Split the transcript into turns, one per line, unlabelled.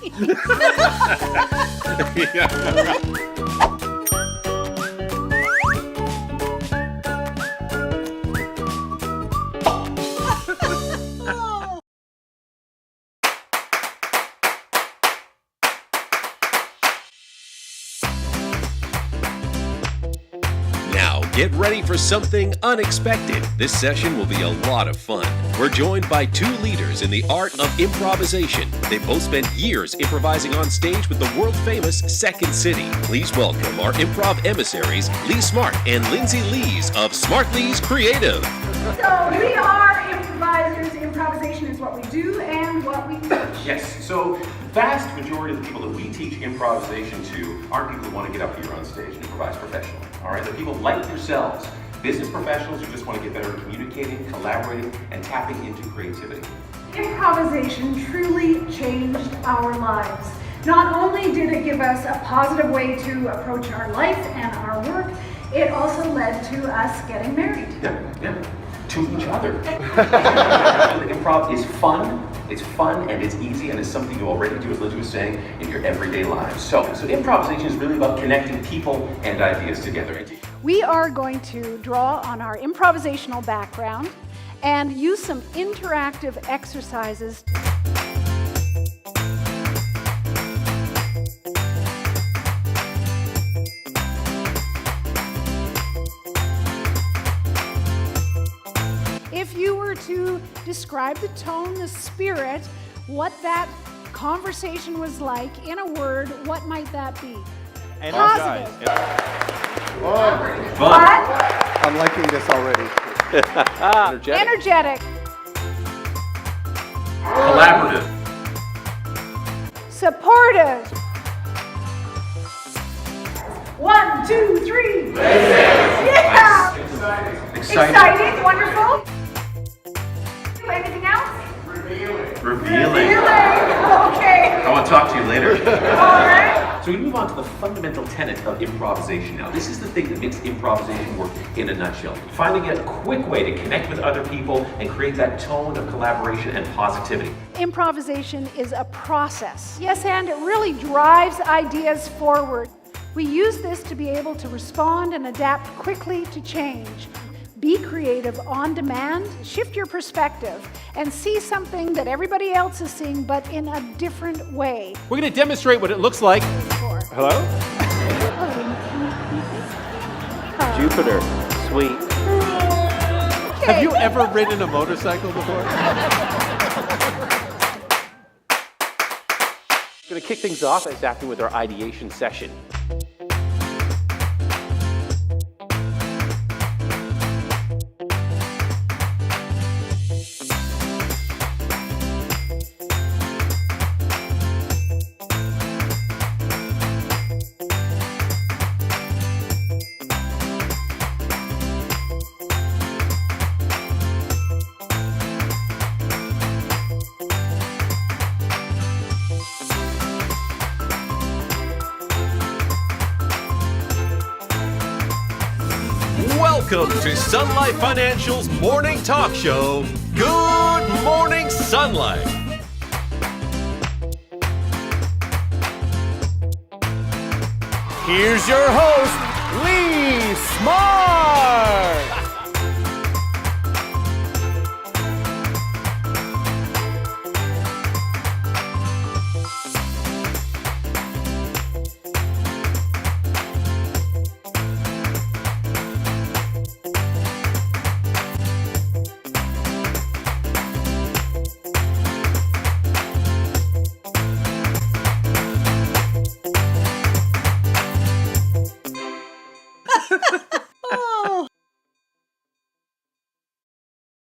Now, get ready for something unexpected. This session will be a lot of fun. We're joined by two leaders in the art of improvisation. They both spent years improvising on stage with the world-famous Second City. Please welcome our Improv Emissaries, Smart and Lindsay Leese of SmartLeese Creative.
So we are improvisers. Improvisation is what we do and what we teach.
Yes, so the vast majority of the people that we teach improvisation to aren't people who want to get up here on stage and improvise professionally. All right, they're people like yourselves, business professionals who just want to get better at communicating, collaborating, and tapping into creativity.
Improvisation truly changed our lives. Not only did it give us a positive way to approach our life and our work, it also led to us getting married.
Yeah. To each other. Improv is fun. It's fun and it's easy and it's something you already do, as Lindsay was saying, in your everyday lives. So improvisation is really about connecting people and ideas together.
We are going to draw on our improvisational background and use some interactive exercises. If you were to describe the tone, the spirit, what that conversation was like in a word, what might that be? Positive.
Fun.
I'm liking this already.
Energetic.
Collaborative.
Supportive. 1, 2, 3. Yeah. Exciting. Wonderful. Anything else? Revealing. Okay.
I want to talk to you later.
All right.
So we move on to the fundamental tenet of improvisation now. This is the thing that makes improvisation work in a nutshell. Finding a quick way to connect with other people and create that tone of collaboration and positivity.
Improvisation is a process. Yes, and it really drives ideas forward. We use this to be able to respond and adapt quickly to change. Be creative on demand, shift your perspective, and see something that everybody else is seeing, but in a different way.
We're going to demonstrate what it looks like.
Hello? Jupiter. Sweet.
Okay.
Have you ever ridden a motorcycle before?
We're going to kick things off exactly with our ideation session.
Welcome to Sunlight Financial's morning talk show, Good Morning Sunlight.
Here's your host, Lee Smart.